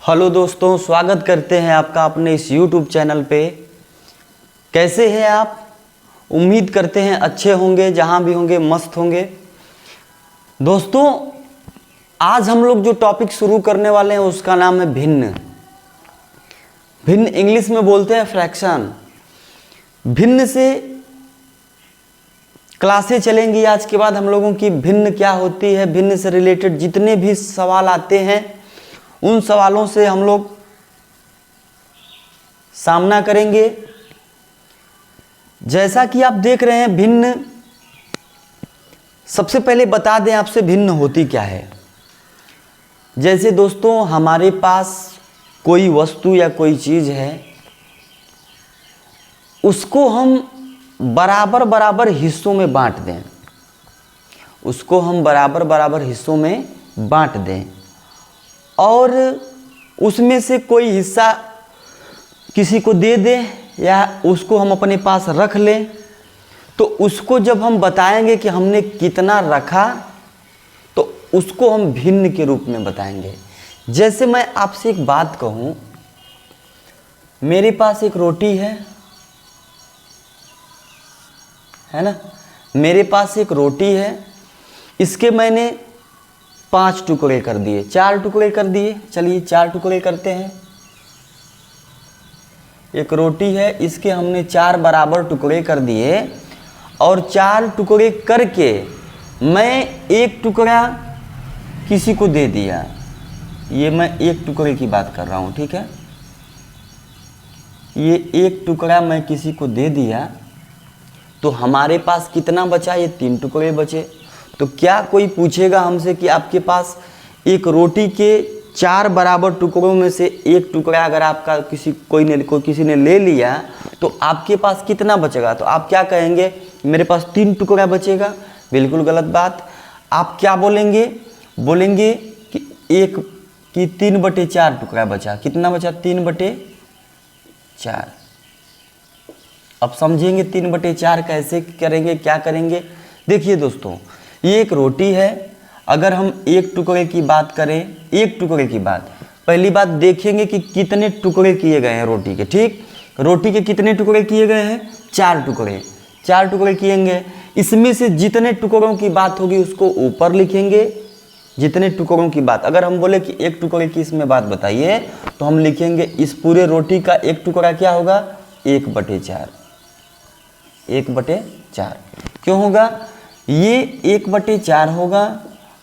Hello दोस्तों, स्वागत करते हैं आपका अपने इस YouTube चैनल पे। कैसे हैं आप? उम्मीद करते हैं अच्छे होंगे, जहाँ भी होंगे मस्त होंगे। दोस्तों, आज हम लोग जो टॉपिक शुरू करने वाले हैं उसका नाम है भिन्न। भिन्न इंग्लिश में बोलते हैं फ्रैक्शन। भिन्न से क्लासें चलेंगी आज के बाद हम लोगों की। भिन्न क्या होती है, भिन्न से रिलेटेड जितने भी सवाल आते हैं उन सवालों से हम लोग सामना करेंगे। जैसा कि आप देख रहे हैं भिन्न, सबसे पहले बता दें आपसे भिन्न होती क्या है। जैसे दोस्तों, हमारे पास कोई वस्तु या कोई चीज़ है, उसको हम बराबर बराबर हिस्सों में बांट दें। उसको हम बराबर बराबर हिस्सों में बांट दें और उसमें से कोई हिस्सा किसी को दे दें या उसको हम अपने पास रख लें, तो उसको जब हम बताएंगे कि हमने कितना रखा तो उसको हम भिन्न के रूप में बताएंगे। जैसे मैं आपसे एक बात कहूँ, मेरे पास एक रोटी है ना, मेरे पास एक रोटी है, इसके मैंने 5 टुकड़े कर दिए, 4 टुकड़े कर दिए। चलिए 4 टुकड़े करते हैं। एक रोटी है, इसके हमने 4 बराबर टुकड़े कर दिए और 4 टुकड़े करके मैं एक टुकड़ा किसी को दे दिया। ये मैं एक टुकड़े की बात कर रहा हूँ, ठीक है। ये एक टुकड़ा मैं किसी को दे दिया तो हमारे पास कितना बचा? ये 3 टुकड़े बचे। तो क्या कोई पूछेगा हमसे कि आपके पास एक रोटी के 4 बराबर टुकड़ों में से एक टुकड़ा अगर आपका किसी ने ले लिया तो आपके पास कितना बचेगा? तो आप क्या कहेंगे? मेरे पास 3 टुकड़ा बचेगा। बिल्कुल गलत बात। आप क्या बोलेंगे? बोलेंगे कि 3/4 टुकड़ा बचा। कितना बचा? 3/4। अब समझेंगे 3/4 कैसे करेंगे, क्या करेंगे। देखिए दोस्तों, ये एक रोटी है। अगर हम एक टुकड़े की बात करें, एक टुकड़े की बात, पहली बात देखेंगे कि कितने टुकड़े किए गए हैं रोटी के। ठीक, रोटी के कितने टुकड़े किए गए हैं? 4 टुकड़े। 4 टुकड़े किएंगे, इसमें से जितने टुकड़ों की बात होगी उसको ऊपर लिखेंगे। जितने टुकड़ों की बात, अगर हम बोले कि एक टुकड़े की इसमें बात बताइए तो हम लिखेंगे इस पूरे रोटी का एक टुकड़ा क्या होगा? 1/4। 1/4 क्यों होगा? ये 1/4 होगा।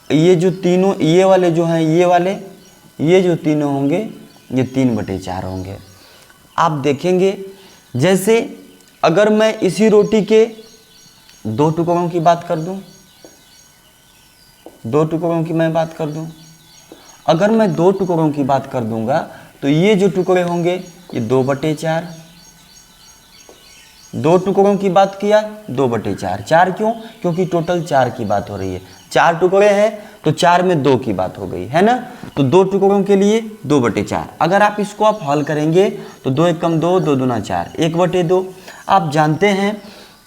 ये जो तीनों, ये वाले जो हैं, ये जो तीनों होंगे ये 3/4 होंगे। आप देखेंगे, जैसे अगर मैं इसी रोटी के 2 टुकड़ों की बात कर दूं, 2 टुकड़ों की मैं बात कर दूं, अगर मैं 2 टुकड़ों की बात कर दूंगा तो ये जो टुकड़े होंगे ये 2/4। 2 टुकड़ों की बात किया, 2/4। 4 क्यों? क्योंकि टोटल 4 की बात हो रही है। 4 टुकड़े हैं तो 4 में 2 की बात हो गई है ना। तो 2 टुकड़ों के लिए 2/4। अगर आप इसको आप हल करेंगे तो 2 × 2, 2 दूना 4, 1/2। आप जानते हैं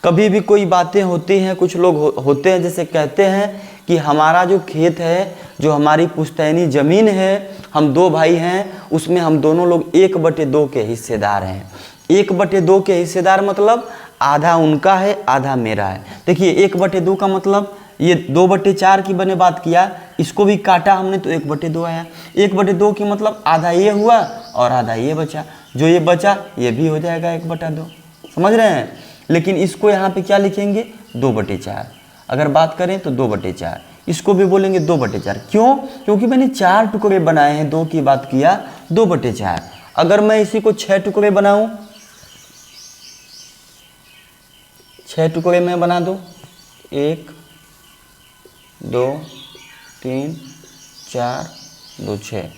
कभी भी कोई बातें होती हैं, कुछ लोग होते हैं जैसे कहते हैं कि हमारा जो खेत है, जो हमारी पुश्तैनी ज़मीन है, हम 2 भाई हैं, उसमें हम दोनों लोग 1/2 के हिस्सेदार हैं। 1/2 के हिस्सेदार मतलब आधा उनका है, आधा मेरा है। देखिए 1/2 का मतलब ये 2/4 की मैंने बात किया, इसको भी काटा हमने तो 1/2 आया। 1/2 की मतलब आधा ये हुआ और आधा ये बचा। जो ये बचा ये भी हो जाएगा 1/2। समझ रहे हैं? लेकिन इसको यहाँ पे क्या लिखेंगे? 2/4। अगर बात करें तो 2/4। इसको भी बोलेंगे 2/4। क्यों? क्योंकि मैंने 4 टुकड़े बनाए हैं, 2 की बात किया, 2/4। अगर मैं इसी को 6 टुकड़े बनाऊं, 6 टुकड़े मैं बना दूं, 1 2 3 4 2 6।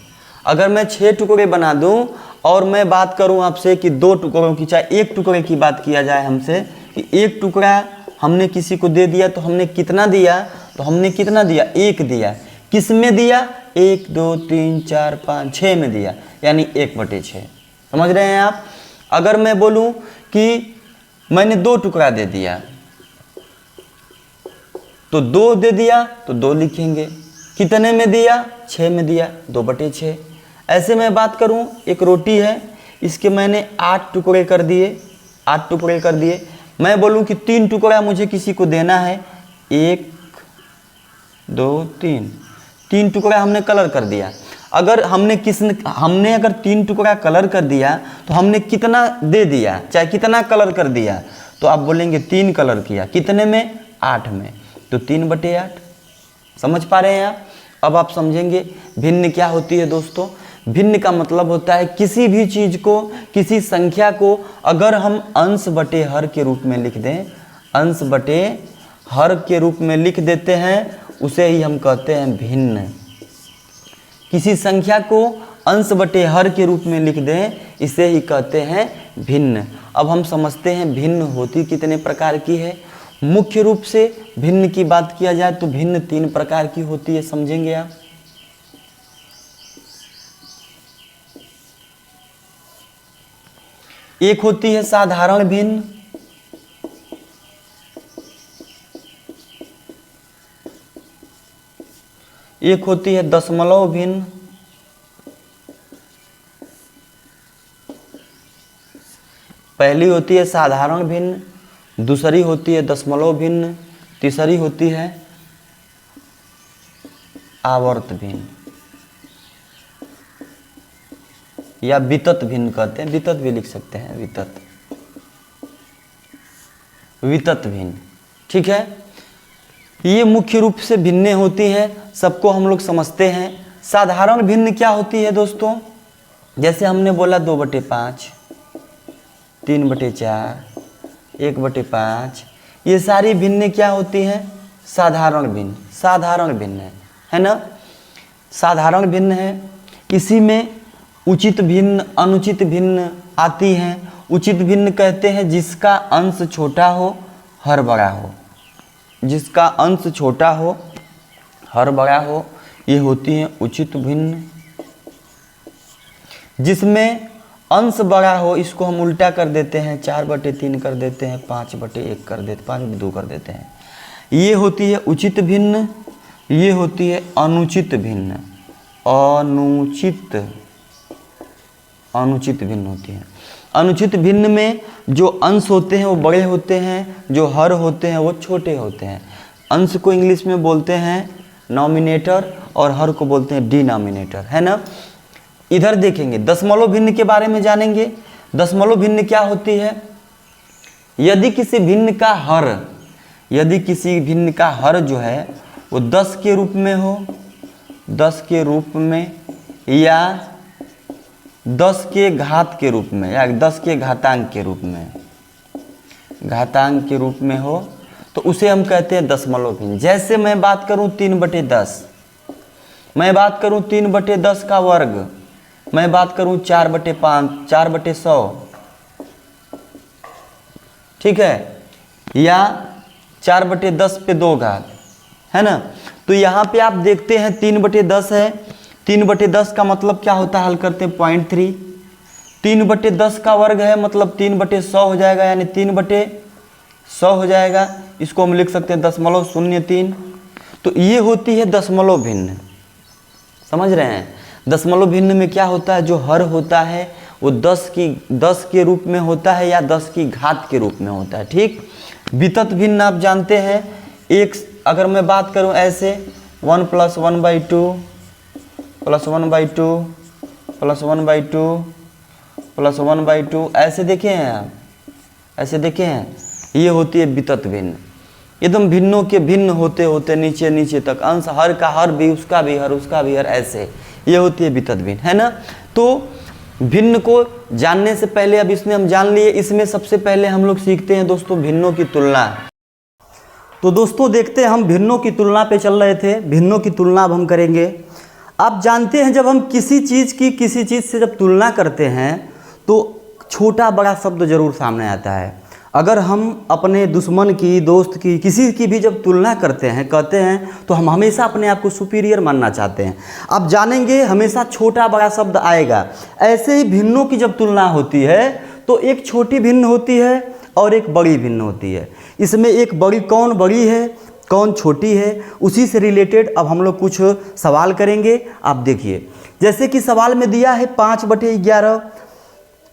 अगर मैं 6 टुकड़े बना दूं और मैं बात करूं आपसे कि 2 टुकड़ों की, चाहे 1 टुकड़े की बात किया जाए हमसे कि 1 टुकड़ा हमने किसी को दे दिया तो हमने कितना दिया? तो हमने कितना दिया? 1 दिया। किस में दिया? 1 2 3 4 5 6 में दिया, यानी 1/6। समझ रहे हैं आप? अगर मैं बोलूं कि मैंने 2 टुकड़ा दे दिया तो 2 दे दिया तो 2 लिखेंगे। कितने में दिया? 6 में दिया, 2/6। ऐसे मैं बात करूं, एक रोटी है, इसके मैंने 8 टुकड़े कर दिए, 8 टुकड़े कर दिए। मैं बोलूं कि 3 टुकड़ा मुझे किसी को देना है, 1 2 3, 3 टुकड़ा हमने कलर कर दिया। अगर हमने अगर 3 टुकड़ा कलर कर दिया तो हमने कितना दे दिया, चाहे कितना कलर कर दिया, तो आप बोलेंगे 3 कलर किया, कितने में, 8 में, तो 3/8। समझ पा रहे हैं आप? अब आप समझेंगे भिन्न क्या होती है दोस्तों। भिन्न का मतलब होता है किसी भी चीज को, किसी संख्या को अगर हम अंश बटे हर के रूप में लिख दें, अंश बटे हर के रूप में लिख देते हैं, उसे ही हम कहते हैं भिन्न। किसी संख्या को अंश बटे हर के रूप में लिख दें, इसे ही कहते हैं भिन्न। अब हम समझते हैं भिन्न होती कितने प्रकार की है। मुख्य रूप से भिन्न की बात किया जाए तो भिन्न 3 प्रकार की होती है, समझेंगे आप। एक होती है साधारण भिन्न, एक होती है दशमलव भिन्न, पहली होती है साधारण भिन्न, दूसरी होती है दशमलव भिन्न, तीसरी होती है आवर्त भिन्न या वितत भिन्न कहते हैं, वितत भी लिख सकते हैं, वितत भिन्न। ठीक है, ये मुख्य रूप से भिन्न होती हैं, सबको हम लोग समझते हैं। साधारण भिन्न क्या होती है दोस्तों, जैसे हमने बोला 2/5, 3/4, 1/5, ये सारी भिन्न क्या होती हैं, साधारण भिन्न। साधारण भिन्न है ना, साधारण भिन्न है। इसी में उचित भिन्न, अनुचित भिन्न आती हैं। उचित भिन्न कहते हैं जिसका अंश छोटा हो, हर बड़ा हो, जिसका अंश छोटा हो, हर बड़ा हो, ये होती है उचित भिन्न। जिसमें अंश बड़ा हो, इसको हम उल्टा कर देते हैं, 4/3 कर देते हैं, 5/1 कर देते, 5/2 कर देते हैं, ये होती है उचित भिन्न। ये होती है अनुचित भिन्न, अनुचित भिन्न होती है। अनुचित भिन्न में जो अंश होते हैं वो बड़े होते हैं, जो हर होते हैं वो छोटे होते हैं। अंश को इंग्लिश में बोलते हैं नॉमिनेटर और हर को बोलते हैं डिनोमिनेटर, है ना। इधर देखेंगे दशमलव भिन्न के बारे में जानेंगे। दशमलव भिन्न क्या होती है, यदि किसी भिन्न का हर जो है वो 10 के रूप में हो, 10 के रूप में, या 10 के घात के रूप में, या 10 के घातांक के रूप में, हो, तो उसे हम कहते हैं दशमलव भिन्न। जैसे मैं बात करूं 3/10, मैं बात करूं 3/10 का वर्ग, मैं बात करूं 4/5, 4/100, ठीक है, या 4/10 पे 2 घात, है ना। तो यहाँ पे आप देखते हैं 3/10 है, 3/10 का मतलब क्या होता है, हल करते हैं 0.3। 3/10 का वर्ग है मतलब 3/100 हो जाएगा, यानी 3/100 हो जाएगा। इसको हम लिख सकते हैं 0.03। तो ये होती है दशमलव भिन्न, समझ रहे हैं। दशमलव भिन्न में क्या होता है, जो हर होता है वो 10 के रूप में होता है या 10 की घात के रूप में होता है, ठीक। वितत भिन्न आप जानते हैं, एक अगर मैं बात करूं ऐसे 1 + 1/2 + 1/2 + 1/2 + 1/2, ऐसे देखे हैं आप, ऐसे देखे हैं, ये होती है वितत भिन्न। एकदम भिन्नों के भिन्न होते होते नीचे नीचे तक, अंश हर का हर भी, उसका भी हर, उसका भी हर, ऐसे, ये होती है वितत भिन्न, है ना। तो भिन्न को जानने से पहले, अब इसमें हम जान लिए, इसमें सबसे पहले हम लोग सीखते हैं दोस्तों भिन्नों की तुलना। तो दोस्तों देखते हैं, हम भिन्नों की तुलना पे चल रहे थे, भिन्नों की तुलना अब हम करेंगे। आप जानते हैं जब हम किसी चीज़ से जब तुलना करते हैं तो छोटा बड़ा शब्द जरूर सामने आता है। अगर हम अपने दुश्मन की, दोस्त की, किसी की भी जब तुलना करते हैं, कहते हैं, तो हम हमेशा अपने आप को सुपीरियर मानना चाहते हैं। आप जानेंगे हमेशा छोटा बड़ा शब्द आएगा। ऐसे ही भिन्नों की जब तुलना होती है तो एक छोटी भिन्न होती है और एक बड़ी भिन्न होती है। इसमें एक बड़ी कौन बड़ी है कौन छोटी है, उसी से रिलेटेड अब हम लोग कुछ सवाल करेंगे। आप देखिए, जैसे कि सवाल में दिया है 5/11,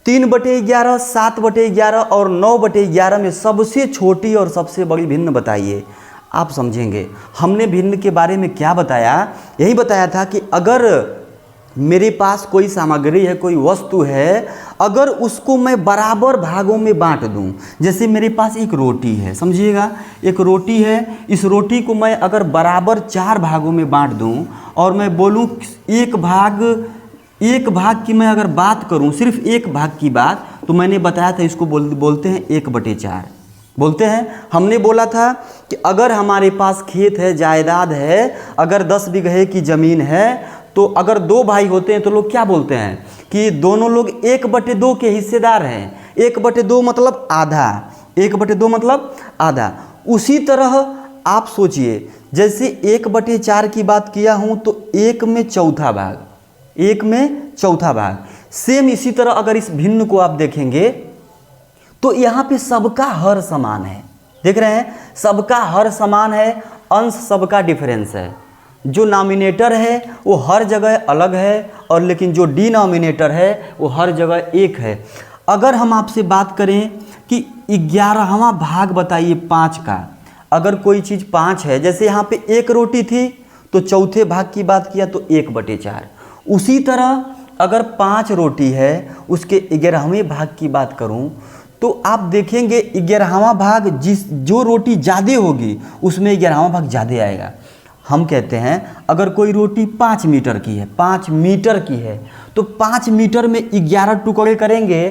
3/11, 7/11 और 9/11 में सबसे छोटी और सबसे बड़ी भिन्न बताइए। आप समझेंगे हमने भिन्न के बारे में क्या बताया, यही बताया था कि अगर मेरे पास कोई सामग्री है, कोई वस्तु है, अगर उसको मैं बराबर भागों में बांट दूं, जैसे मेरे पास एक रोटी है, समझिएगा एक रोटी है, इस रोटी को मैं अगर बराबर 4 भागों में बांट दूं और मैं बोलूं एक भाग की मैं अगर बात करूं, सिर्फ एक भाग की बात, तो मैंने बताया था इसको बोलते हैं 1/4 बोलते हैं। हमने बोला था कि अगर हमारे पास खेत है, जायदाद है, अगर 10 बीघे की ज़मीन है, तो अगर 2 भाई होते हैं तो लोग क्या बोलते हैं कि दोनों लोग 1/2 के हिस्सेदार हैं। 1/2 मतलब आधा, 1/2 मतलब आधा। उसी तरह आप सोचिए, जैसे 1/4 की बात किया हूँ तो 1 में चौथा भाग, 1 में चौथा भाग। सेम इसी तरह अगर इस भिन्न को आप देखेंगे तो यहाँ पे सबका हर समान है, देख रहे हैं, सबका हर समान है, अंश सबका डिफरेंस है। जो नॉमिनेटर है वो हर जगह अलग है, और लेकिन जो डिनोमिनेटर है वो हर जगह एक है। अगर हम आपसे बात करें कि 11वां भाग बताइए 5 का, अगर कोई चीज़ 5 है, जैसे यहाँ पे 1 रोटी थी तो चौथे भाग की बात किया तो 1/4। उसी तरह अगर 5 रोटी है, उसके 11वें भाग की बात करूँ तो आप देखेंगे 11वां भाग जो रोटी ज़्यादा होगी उसमें 11वां भाग ज़्यादा आएगा। हम कहते हैं अगर कोई रोटी 5 मीटर की है, 5 मीटर की है, तो 5 मीटर में 11 टुकड़े करेंगे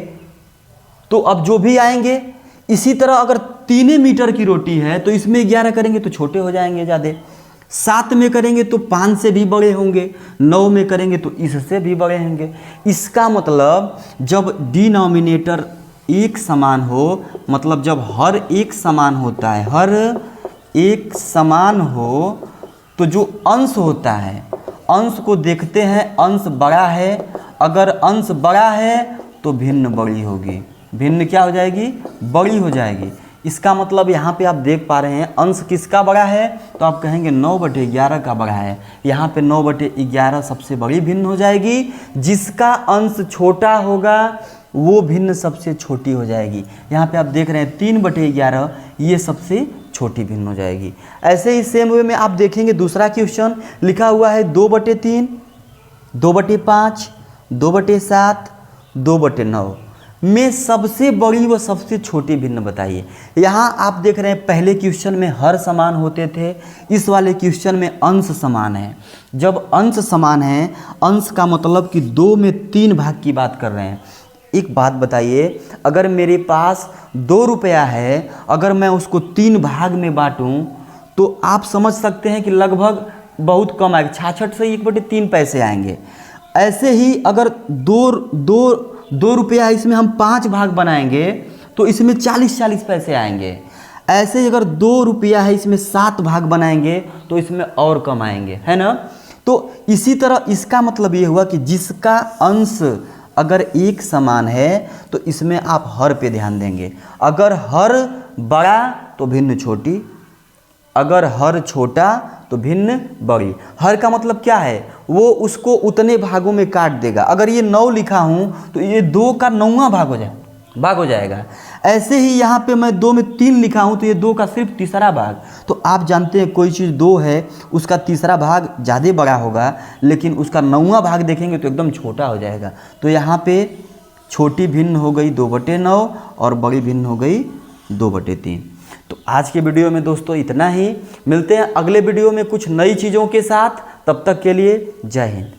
तो अब जो भी आएंगे। इसी तरह अगर 3 मीटर की रोटी है तो इसमें 11 करेंगे तो छोटे हो जाएंगे ज़्यादा, 7 में करेंगे तो 5 से भी बड़े होंगे, 9 में करेंगे तो इससे भी बड़े होंगे। इसका मतलब जब डिनोमिनेटर एक समान हो, मतलब जब हर एक समान होता है, हर एक समान हो, तो जो अंश होता है, अंश को देखते हैं, अंश बड़ा है, अगर अंश बड़ा है तो भिन्न बड़ी होगी, भिन्न क्या हो जाएगी, बड़ी हो जाएगी। इसका मतलब यहाँ पे आप देख पा रहे हैं अंश किसका बड़ा है, तो आप कहेंगे 9/11 का बड़ा है। यहाँ पे 9/11 सबसे बड़ी भिन्न हो जाएगी, जिसका अंश छोटा होगा वो भिन्न सबसे छोटी हो जाएगी। यहाँ पे आप देख रहे हैं 3/11, ये सबसे छोटी भिन्न हो जाएगी। ऐसे ही सेम वे में आप देखेंगे दूसरा क्वेश्चन लिखा हुआ है 2/3, 2/5, 2/7, 2/9 में सबसे बड़ी व सबसे छोटी भिन्न बताइए। यहाँ आप देख रहे हैं पहले क्वेश्चन में हर समान होते थे, इस वाले क्वेश्चन में अंश समान है। जब अंश समान है, अंश का मतलब कि 2 में 3 भाग की बात कर रहे हैं। एक बात बताइए, अगर मेरे पास 2 रुपया है, अगर मैं उसको 3 भाग में बांटूं तो आप समझ सकते हैं कि लगभग बहुत कम आएगा, 66 से 1/3 पैसे आएंगे। ऐसे ही अगर दो रुपया है, इसमें हम 5 भाग बनाएंगे तो इसमें 40 पैसे आएंगे। ऐसे ही अगर 2 रुपया है, इसमें 7 भाग बनाएंगे तो इसमें और कम आएंगे, है ना। तो इसी तरह इसका मतलब ये हुआ कि जिसका अंश अगर एक समान है तो इसमें आप हर पे ध्यान देंगे। अगर हर बड़ा तो भिन्न छोटी, अगर हर छोटा तो भिन्न बड़ी। हर का मतलब क्या है, वो उसको उतने भागों में काट देगा। अगर ये 9 लिखा हूँ तो ये 2 का 9वां भाग हो जाएगा। ऐसे ही यहाँ पे मैं 2 में 3 लिखा हूँ तो ये 2 का सिर्फ तीसरा भाग। तो आप जानते हैं कोई चीज़ 2 है, उसका तीसरा भाग ज़्यादा बड़ा होगा, लेकिन उसका 9वां भाग देखेंगे तो एकदम छोटा हो जाएगा। तो यहाँ पे छोटी भिन्न हो गई 2/9 और बड़ी भिन्न हो गई 2/3। तो आज के वीडियो में दोस्तों इतना ही। मिलते हैं अगले वीडियो में कुछ नई चीज़ों के साथ। तब तक के लिए जय हिंद।